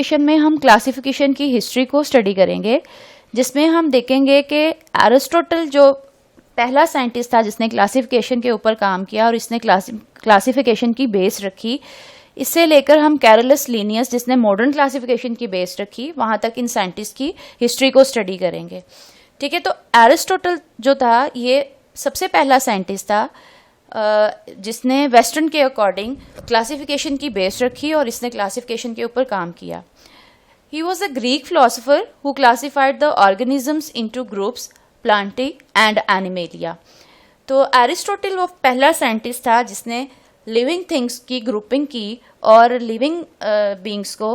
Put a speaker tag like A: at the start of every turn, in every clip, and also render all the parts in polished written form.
A: Session में हम classification की हिस्ट्री को स्टडी करेंगे, जिसमें हम देखेंगे कि एरिस्टोटल जो पहला साइंटिस्ट था जिसने क्लासिफिकेशन के ऊपर काम किया और इसने क्लासिफिकेशन की बेस रखी, इससे लेकर हम कैरोलस लीनियस जिसने मॉडर्न क्लासिफिकेशन की बेस रखी, वहाँ तक इन साइंटिस्ट की हिस्ट्री को स्टडी करेंगे। ठीक है, तो एरिस्टोटल जो था ये सबसे पहला साइंटिस्ट था जिसने वेस्टर्न के अकॉर्डिंग क्लासिफिकेशन की बेस रखी और इसने क्लासिफिकेशन के ऊपर काम किया। He was a Greek philosopher who classified the organisms into groups Plantae and animalia. तो एरिस्टोटल वो पहला साइंटिस्ट था जिसने लिविंग थिंग्स की ग्रुपिंग की और लिविंग बींग्स को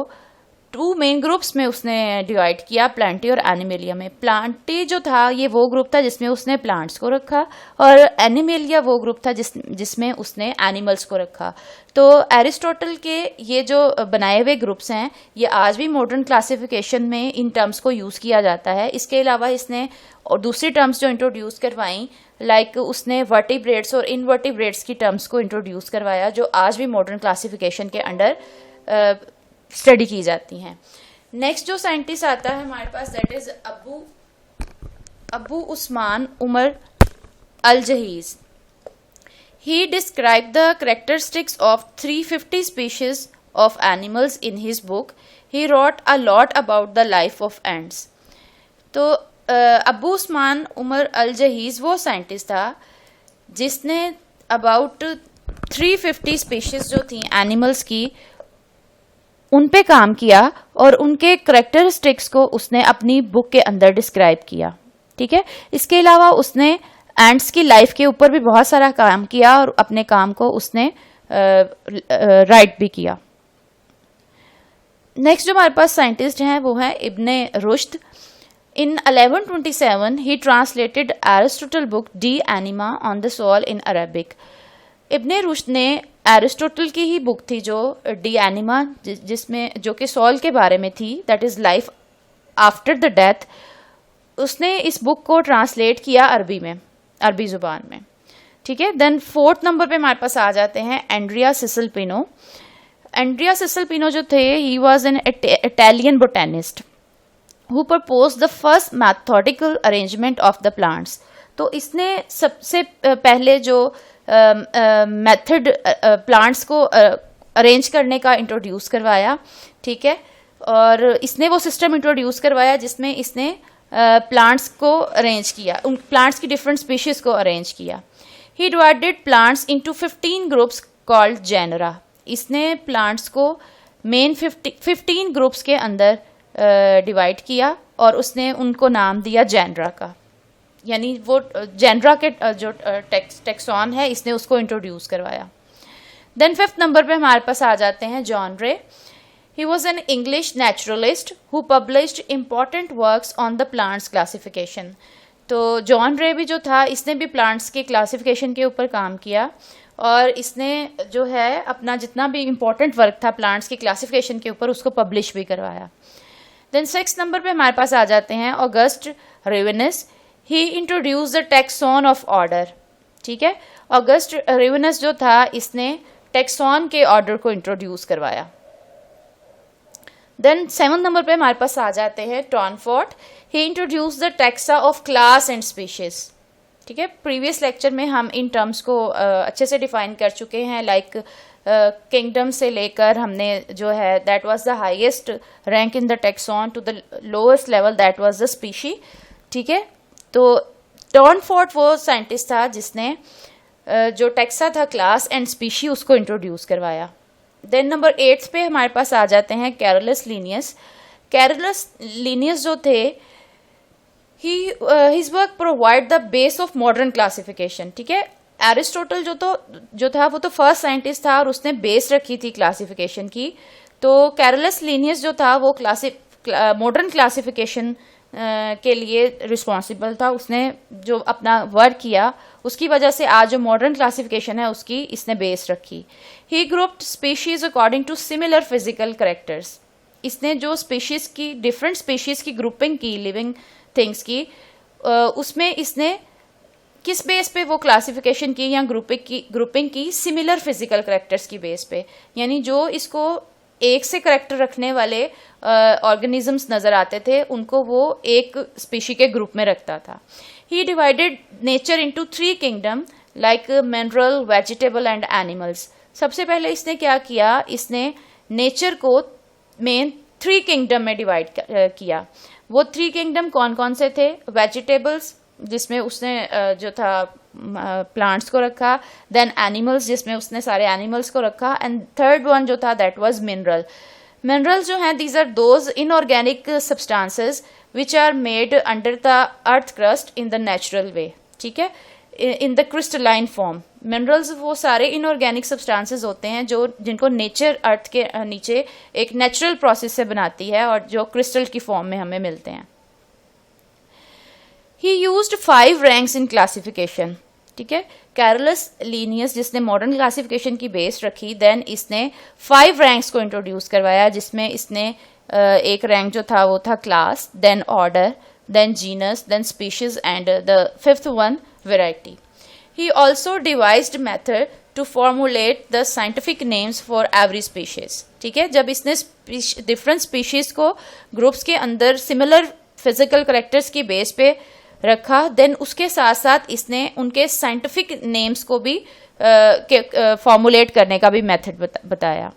A: टू मेन ग्रुप्स में उसने डिवाइड किया, प्लांटी और एनिमेलिया में। प्लांटी जो था ये वो ग्रुप था जिसमें उसने प्लांट्स को रखा और एनिमेलिया वो ग्रुप था जिसमें उसने एनिमल्स को रखा। तो एरिस्टोटल के ये जो बनाए हुए ग्रुप्स हैं ये आज भी मॉडर्न क्लासिफिकेशन में इन टर्म्स को यूज़ किया जाता है। इसके अलावा इसने और दूसरी टर्म्स जो इंट्रोड्यूस करवाई, लाइक उसने वर्टिब्रेट्स और इनवर्टिब्रेट्स की टर्म्स को इंट्रोड्यूस करवाया जो आज भी मॉडर्न क्लासिफिकेशन के अंडर स्टडी की जाती हैं। नेक्स्ट जो साइंटिस्ट आता है हमारे पास that is Abu Usman Umar al Jahiz. He describe the characteristics of 350 species of animals in his book. He wrote a lot about the life of ants. तो Abu Usman Umar al जहीज वो scientist था जिसने about 350 species जो थी animals की उन पे काम किया और उनके करेक्टरिस्टिक्स को उसने अपनी बुक के अंदर डिस्क्राइब किया। ठीक है, इसके अलावा उसने एंड्स की लाइफ के ऊपर भी बहुत सारा काम किया और अपने काम को उसने राइट भी किया। नेक्स्ट जो हमारे पास साइंटिस्ट हैं वो है Ibn Rushd. In 1127 he translated Aristotle book De Anima on the soul in Arabic. Ibn Rushd ने एरिस्टोटल की ही बुक थी जो डी एनिमा जिसमें जो कि सोल के बारे में थी, that is life after the death, उसने इस बुक को ट्रांसलेट किया अरबी में, अरबी जुबान में। ठीक है, देन 4th नंबर पे हमारे पास आ जाते हैं Andrea Cesalpino. Andrea Cesalpino जो थे he was an Italian botanist who propose the first methodical arrangement of the plants. तो इसने सबसे पहले जो मेथड प्लांट्स को अरेंज करने का इंट्रोड्यूस करवाया। ठीक है, और इसने वो सिस्टम इंट्रोड्यूस करवाया जिसमें इसने प्लांट्स को अरेंज किया, उन प्लांट्स की डिफरेंट स्पीशीज को अरेंज किया। He divided plants into 15 groups called genera. इसने प्लांट्स को मेन 15 ग्रुप्स के अंदर डिवाइड किया और उसने उनको नाम दिया जेनरा का, यानी वो जेनरा के जो टेक्सॉन है इसने उसको इंट्रोड्यूस करवाया। देन 5th नंबर पे हमारे पास आ जाते हैं जॉन रे। ही was an English naturalist who published important works on the plants classification. तो जॉन रे भी जो था इसने भी प्लांट्स के क्लासिफिकेशन के ऊपर काम किया और इसने जो है अपना जितना भी इम्पॉर्टेंट वर्क था प्लांट्स की क्लासिफिकेशन के ऊपर उसको पब्लिश भी करवाया। देन 6th नंबर पे हमारे पास आ जाते हैं August Rivinus. He introduce the taxon of order. ठीक है, ऑगस्ट रेवेनस जो था इसने टैक्सॉन के ऑर्डर को इंट्रोड्यूस करवाया। देन 7th नंबर पे हमारे पास आ जाते हैं Tournefort. He introduce the taxa of class and species. ठीक है, प्रीवियस लेक्चर में हम इन टर्म्स को अच्छे से डिफाइन कर चुके हैं, लाइक किंगडम से लेकर हमने जो है that was the highest rank in the taxon to the lowest level that was the species. ठीक है, तो टॉनफोर्ट वो साइंटिस्ट था जिसने जो टैक्सा था क्लास एंड स्पीशी उसको इंट्रोड्यूस करवाया। देन नंबर 8 पे हमारे पास आ जाते हैं कैरोलस लीनियस। कैरोलस लीनियस जो थे his work provide the base of modern classification. ठीक है, एरिस्टोटल जो था वो तो फर्स्ट साइंटिस्ट था और उसने बेस रखी थी क्लासिफिकेशन की। तो कैरोलस लीनियस जो था वो मॉडर्न क्लासिफिकेशन के लिए रिस्पॉन्सिबल था। उसने जो अपना वर्क किया उसकी वजह से आज जो मॉडर्न क्लासिफिकेशन है उसकी इसने बेस रखी। He grouped species according to similar physical characters. इसने जो स्पीशीज की डिफरेंट स्पीशीज की ग्रुपिंग की लिविंग थिंग्स की उसमें इसने किस बेस पे वो क्लासिफिकेशन की या ग्रुपिंग की सिमिलर फिजिकल कैरेक्टर्स की बेस पे, यानी जो इसको एक से करेक्टर रखने वाले ऑर्गेनिजम्स नज़र आते थे, उनको वो एक स्पीशी के ग्रुप में रखता था. He divided nature into 3 kingdom like mineral, vegetable and animals. सबसे पहले इसने क्या किया, इसने नेचर को मेन 3 किंगडम में डिवाइड किया. वो 3 किंगडम कौन कौन से थे? वेजिटेबल्स, जिसमें उसने जो था प्लांट्स को रखा, देन एनिमल्स जिसमें उसने सारे एनिमल्स को रखा, एंड थर्ड वन जो था दैट वाज मिनरल. मिनरल्स जो हैं these are those inorganic substances which are made under the earth crust in the natural way. ठीक है, in the crystalline form. Minerals वो सारे इनऑर्गेनिक सब्सटेंसेस होते हैं जो जिनको नेचर अर्थ के नीचे एक नेचुरल प्रोसेस से बनाती है और जो क्रिस्टल की फॉर्म में हमें मिलते हैं. ही यूज्ड 5 रैंक्स इन क्लासिफिकेशन. ठीक है, कैरोलस लीनियस जिसने मॉडर्न क्लासिफिकेशन की बेस रखी, देन इसने 5 रैंक्स को इंट्रोड्यूस करवाया, जिसमें इसने एक रैंक जो था वो था class, then order, then genus, then species and the 5th one variety. He also devised method to formulate the scientific names for every species. ठीक है, जब इसने डिफरेंट स्पीशीज को ग्रुप्स के अंदर सिमिलर फिजिकल करेक्टर्स की बेस पे रखा, देन उसके साथ साथ इसने उनके साइंटिफिक नेम्स को भी फॉर्मुलेट करने का भी मेथड बताया.